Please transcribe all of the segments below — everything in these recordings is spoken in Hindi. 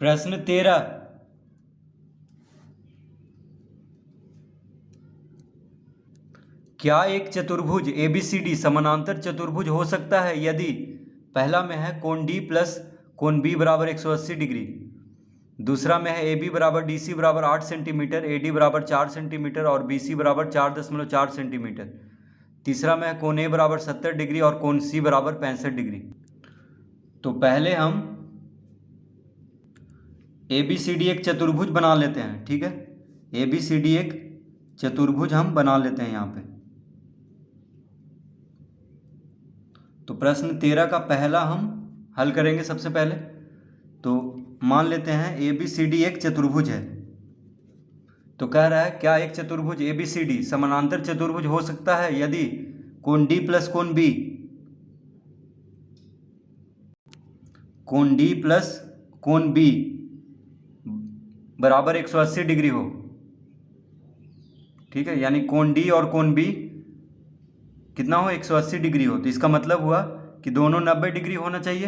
प्रश्न 13। क्या एक चतुर्भुज ABCD समानांतर चतुर्भुज हो सकता है यदि पहला में है कोण D प्लस कोण B बराबर 180 डिग्री, दूसरा में है AB बराबर DC बराबर 8 सेंटीमीटर, AD बराबर 4 सेंटीमीटर और BC बराबर 4.4 सेंटीमीटर, तीसरा में है कोण A बराबर 70 डिग्री और कोण C बराबर 65 डिग्री। तो पहले हम ABCD एक चतुर्भुज बना लेते हैं। ठीक है, ABCD एक चतुर्भुज हम बना लेते हैं यहाँ पे। तो प्रश्न 13 का पहला हम हल करेंगे। सबसे पहले तो मान लेते हैं ABCD एक चतुर्भुज है। तो कह रहा है क्या एक चतुर्भुज ABCD समानांतर चतुर्भुज हो सकता है यदि कोण D प्लस कोण B बराबर 180 डिग्री हो। ठीक है, यानी कोण D और कोण B कितना हो, 180 डिग्री हो। तो इसका मतलब हुआ कि दोनों 90 डिग्री होना चाहिए,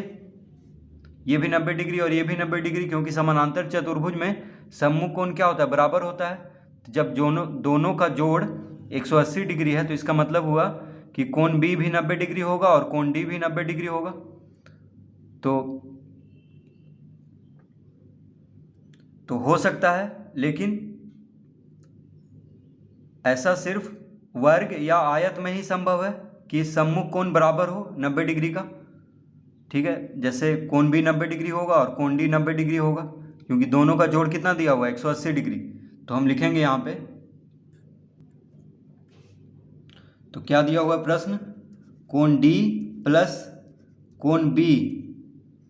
ये भी 90 डिग्री और ये भी 90 डिग्री, क्योंकि समानांतर चतुर्भुज में सम्मुख कोण क्या होता है, बराबर होता है। तो जब दोनों का जोड़ 180 डिग्री है तो इसका मतलब हुआ कि कोण B भी 90 डिग्री होगा और कोण D भी 90 डिग्री होगा। तो हो सकता है, लेकिन ऐसा सिर्फ वर्ग या आयत में ही संभव है कि सम्मुख कोण बराबर हो 90 डिग्री का। ठीक है, जैसे कोण B 90 डिग्री होगा और कोण D 90 डिग्री होगा, क्योंकि दोनों का जोड़ कितना दिया हुआ है, 180 डिग्री। तो हम लिखेंगे यहाँ पे, तो क्या दिया हुआ है प्रश्न, कोण D प्लस कोण B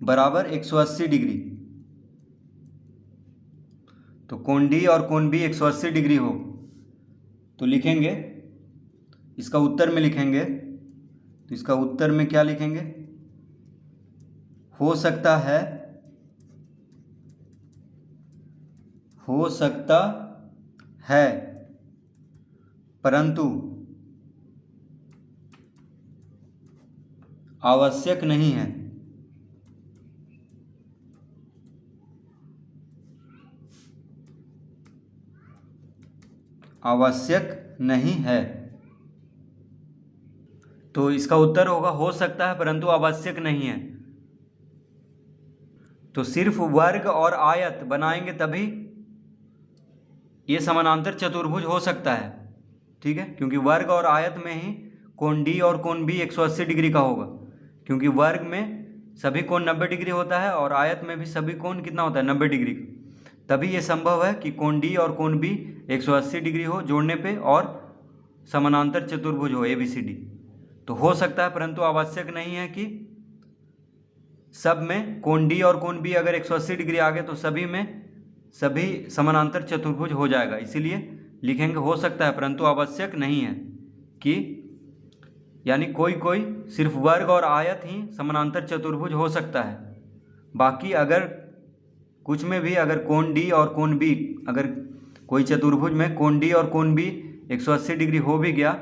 बराबर 180 डिग्री। तो कोण D और कोण B 180 डिग्री हो तो लिखेंगे, इसका उत्तर में लिखेंगे। तो इसका उत्तर में क्या लिखेंगे, हो सकता है परंतु आवश्यक नहीं है। आवश्यक नहीं है। तो इसका उत्तर होगा हो सकता है परंतु आवश्यक नहीं है। तो सिर्फ वर्ग और आयत बनाएंगे तभी ये समानांतर चतुर्भुज हो सकता है। ठीक है, क्योंकि वर्ग और आयत में ही कोण D और कोण B 180 डिग्री का होगा, क्योंकि वर्ग में सभी कोण 90 डिग्री होता है और आयत में भी सभी कोण कितना होता है, 90 डिग्री। तभी ये संभव है कि कोण D और कोण B 180 डिग्री हो जोड़ने पे और समानांतर चतुर्भुज हो ABCD। तो हो सकता है परंतु आवश्यक नहीं है कि सब में कोण D और कोण B अगर 180 डिग्री आ गए तो सभी समानांतर चतुर्भुज हो जाएगा। इसीलिए लिखेंगे हो सकता है परंतु आवश्यक नहीं है कि, यानी कोई सिर्फ वर्ग और आयत ही समानांतर चतुर्भुज हो सकता है। बाकी अगर कुछ में भी अगर कोण D और कोण B, अगर कोई चतुर्भुज में कोण D और कोण B 180 डिग्री हो भी गया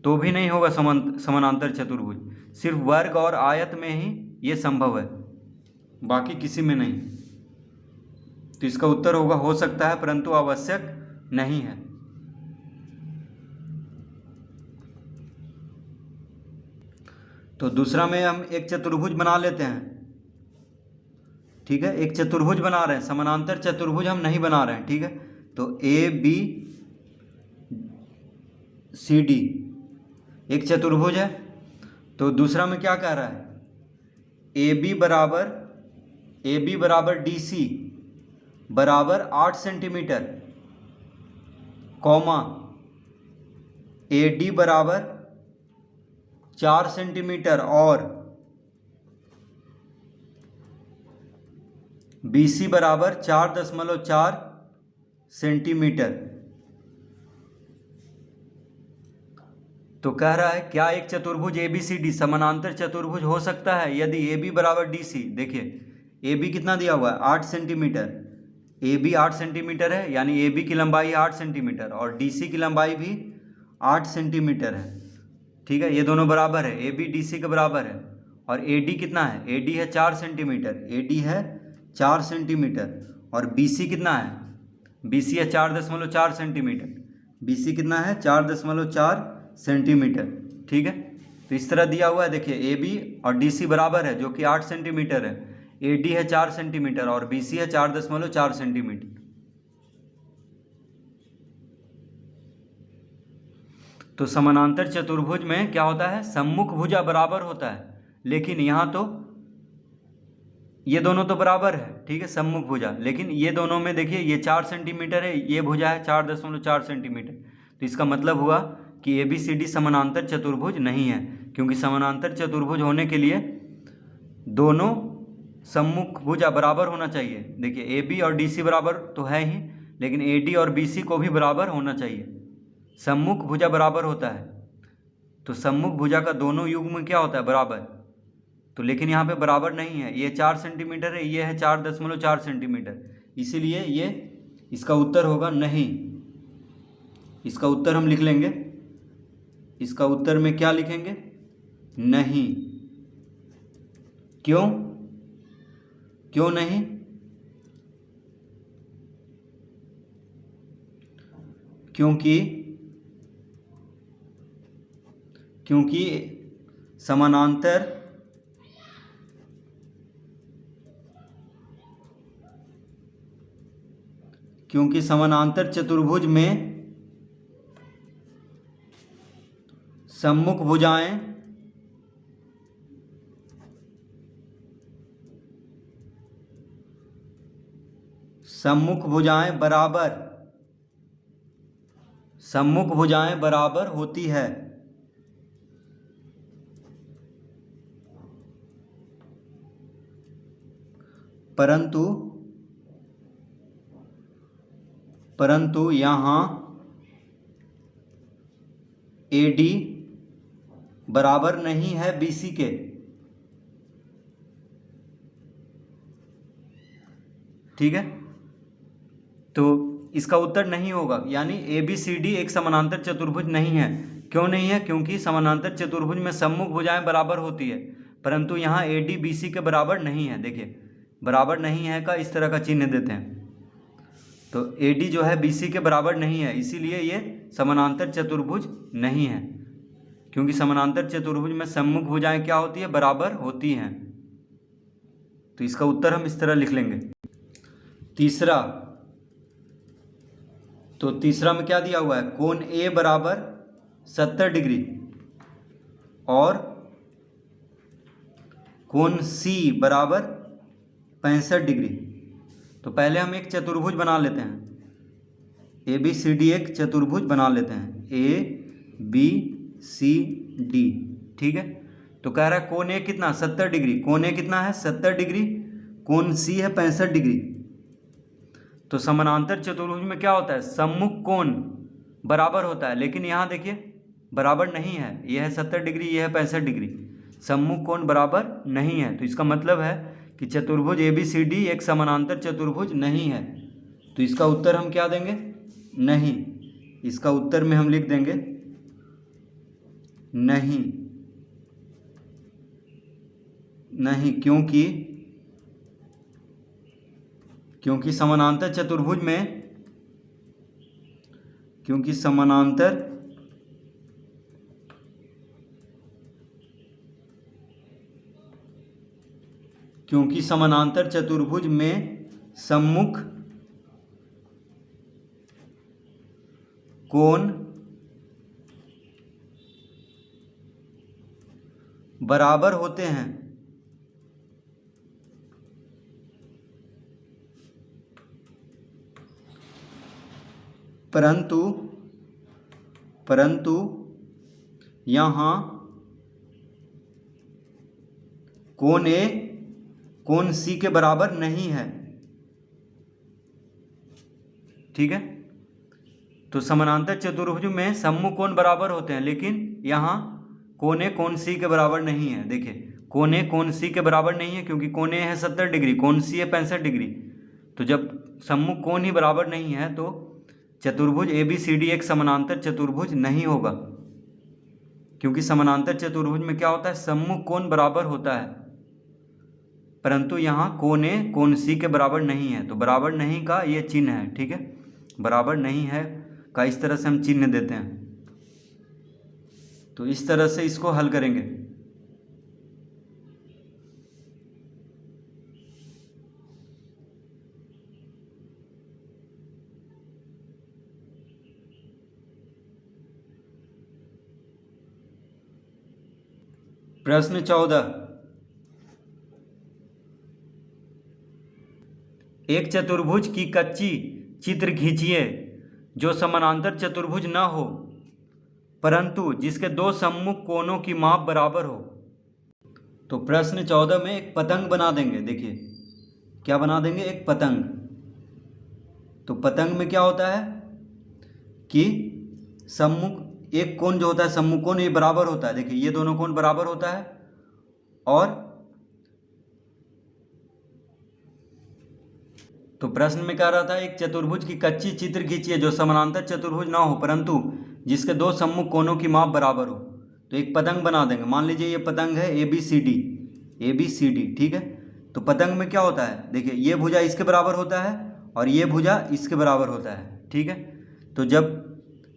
तो भी नहीं होगा समानांतर चतुर्भुज। सिर्फ वर्ग और आयत में ही ये संभव है, बाकी किसी में नहीं। तो इसका उत्तर होगा हो सकता है परंतु आवश्यक नहीं है। तो दूसरा में हम एक चतुर्भुज बना लेते हैं। ठीक है, एक चतुर्भुज बना रहे हैं, समानांतर चतुर्भुज हम नहीं बना रहे हैं। ठीक है, तो ABCD एक चतुर्भुज है। तो दूसरा में क्या कह रहा है, AB बराबर DC बराबर 8 सेंटीमीटर, कॉमा AD बराबर 4 सेंटीमीटर और BC बराबर 4.4 सेंटीमीटर। तो कह रहा है क्या एक चतुर्भुज ABCD समानांतर चतुर्भुज हो सकता है यदि AB बराबर DC, देखिए AB कितना दिया हुआ है, 8 सेंटीमीटर। AB 8 सेंटीमीटर है, यानी AB की लंबाई 8 सेंटीमीटर और DC की लंबाई भी 8 सेंटीमीटर है। ठीक है, ये दोनों बराबर है, AB DC के बराबर है। और AD कितना है, AD है 4 सेंटीमीटर, AD है 4 सेंटीमीटर, और BC कितना है, BC है 4.4 सेंटीमीटर, BC कितना है 4.4 सेंटीमीटर। ठीक है, तो इस तरह दिया हुआ है, देखिए AB और DC बराबर है जो कि 8 सेंटीमीटर है, AD है 4 सेंटीमीटर और BC है 4.4 सेंटीमीटर। तो समानांतर चतुर्भुज में क्या होता है, सम्मुख भुजा बराबर होता है, लेकिन यहाँ तो ये दोनों तो बराबर है, ठीक है, सम्मुख भुजा, लेकिन ये दोनों में देखिए ये 4 सेंटीमीटर है, ये भुजा है 4.4 सेंटीमीटर। तो इसका मतलब हुआ कि ABCD समानांतर चतुर्भुज नहीं है, क्योंकि समानांतर चतुर्भुज होने के लिए दोनों सम्मुख भुजा बराबर होना चाहिए। देखिए AB और DC बराबर तो है ही, लेकिन AD और BC को भी बराबर होना चाहिए, सम्मुख भुजा बराबर होता है। तो सम्मुख भुजा का दोनों युग्म क्या होता है, बराबर। तो लेकिन यहाँ पे बराबर नहीं है, ये 4 सेंटीमीटर है, ये है 4.4 सेंटीमीटर, इसीलिए ये इसका उत्तर होगा नहीं। इसका उत्तर हम लिख लेंगे, इसका उत्तर में क्या लिखेंगे, नहीं। क्यों, क्यों नहीं, क्योंकि समानांतर चतुर्भुज में सम्मुख भुजाएं बराबर होती है। परंतु यहाँ AD बराबर नहीं है BC के। ठीक है, तो इसका उत्तर नहीं होगा, यानी ABCD एक समानांतर चतुर्भुज नहीं है। क्यों नहीं है, क्योंकि समानांतर चतुर्भुज में सम्मुख भुजाएं बराबर होती है, परंतु यहाँ AD BC के बराबर नहीं है। देखिए बराबर नहीं है का इस तरह का चिन्ह देते हैं, तो AD जो है BC के बराबर नहीं है, इसीलिए ये समानांतर चतुर्भुज नहीं है, क्योंकि समानांतर चतुर्भुज में सम्मुख भुजाएं क्या होती है, बराबर होती हैं। तो इसका उत्तर हम इस तरह लिख लेंगे। तीसरा, तो तीसरा में क्या दिया हुआ है, कोण A बराबर 70 डिग्री और कोण C बराबर 65 डिग्री। तो पहले हम एक चतुर्भुज बना लेते हैं, ABCD एक चतुर्भुज बना लेते हैं, ABCD। ठीक है, तो कह रहा है कोण A कितना, 70 डिग्री, कोण A कितना है 70 डिग्री, कोण C है 65 डिग्री। तो समानांतर चतुर्भुज में क्या होता है, सम्मुख कोण बराबर होता है, लेकिन यहाँ देखिए बराबर नहीं है, यह है 70 डिग्री, यह है 65 डिग्री, सम्मुख कोण बराबर नहीं है। तो इसका मतलब है कि चतुर्भुज ABCD एक समानांतर चतुर्भुज नहीं है। तो इसका उत्तर हम क्या देंगे, नहीं। इसका उत्तर में हम लिख देंगे नहीं, नहीं, क्योंकि समानांतर चतुर्भुज में, क्योंकि समानांतर चतुर्भुज में सम्मुख कोण बराबर होते हैं, परंतु यहाँ कोण A कोण C के बराबर नहीं है। ठीक है, तो समानांतर चतुर्भुज में सम्मुख कोण बराबर होते हैं, लेकिन यहाँ कोण A कोण C के बराबर नहीं है। देखिए कोण A कोण C के बराबर नहीं है, क्योंकि कोण A है 70 डिग्री, कोण C है 65 डिग्री। तो जब सम्मुख कोण ही बराबर नहीं है तो चतुर्भुज ABCD एक समानांतर चतुर्भुज नहीं होगा, क्योंकि समानांतर चतुर्भुज में क्या होता है, सम्मुख कोण बराबर होता है। परंतु यहाँ कोण ए कोण सी के बराबर नहीं है, तो बराबर नहीं का ये चिन्ह है, ठीक है, बराबर नहीं है का इस तरह से हम चिन्ह देते हैं। तो इस तरह से इसको हल करेंगे। प्रश्न 14, एक चतुर्भुज की कच्ची चित्र खींचिए जो समानांतर चतुर्भुज न हो परंतु जिसके दो सम्मुख कोणों की माप बराबर हो। तो प्रश्न 14 में एक पतंग बना देंगे। देखिए क्या बना देंगे, एक पतंग। तो पतंग में क्या होता है कि सम्मुख एक कोण जो होता है, सम्मुख कोण ये बराबर होता है। देखिए ये दोनों कोण बराबर होता है, और तो प्रश्न में कह रहा था एक चतुर्भुज की कच्ची चित्र खींचिए जो समानांतर चतुर्भुज ना हो परंतु जिसके दो सम्मुख कोणों की माप बराबर हो। तो एक पतंग बना देंगे। मान लीजिए ये पतंग है ABCD, ठीक है। तो पतंग में क्या होता है, देखिए ये भुजा इसके बराबर होता है और ये भुजा इसके बराबर होता है, ठीक है। तो जब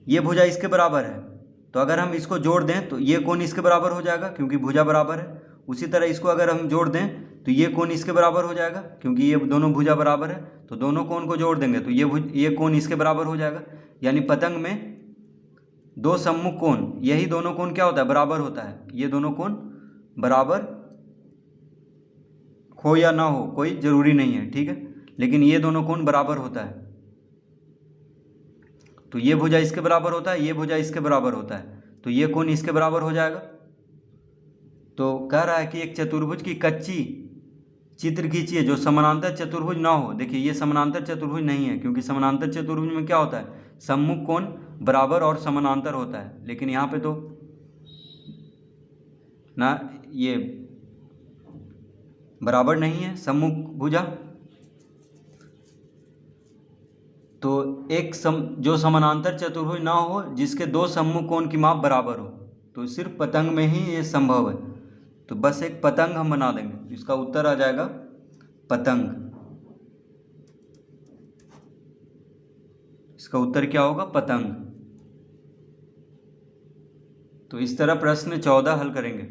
ये भुजा इसके बराबर है तो अगर हम इसको जोड़ दें तो ये कोण इसके बराबर हो जाएगा क्योंकि भुजा बराबर है। उसी तरह इसको अगर हम जोड़ दें तो ये कोण इसके बराबर हो जाएगा क्योंकि ये दोनों भुजा बराबर है। तो दोनों कोण को जोड़ देंगे तो ये कोण इसके बराबर हो जाएगा। यानी पतंग में दो सम्मुख कोण, यही दोनों कोण क्या होता है, बराबर होता है। ये दोनों कोण बराबर हो या ना हो कोई ज़रूरी नहीं है, ठीक है, लेकिन ये दोनों कोण बराबर होता है। तो ये भुजा इसके बराबर होता है, ये भुजा इसके बराबर होता है, तो ये कोण इसके बराबर हो जाएगा। तो कह रहा है कि एक चतुर्भुज की कच्ची चित्र खींचिए जो समानांतर चतुर्भुज ना हो। देखिए ये समानांतर चतुर्भुज नहीं है क्योंकि समानांतर चतुर्भुज में क्या होता है, सम्मुख कोण बराबर और समानांतर होता है, लेकिन यहाँ पे तो ना ये बराबर नहीं है सम्मुख भुजा। तो एक जो समानांतर चतुर्भुज ना हो जिसके दो सम्मुख कोण की माप बराबर हो, तो सिर्फ पतंग में ही ये संभव है। तो बस एक पतंग हम बना देंगे, इसका उत्तर आ जाएगा पतंग। इसका उत्तर क्या होगा, पतंग। तो इस तरह प्रश्न 14 हल करेंगे।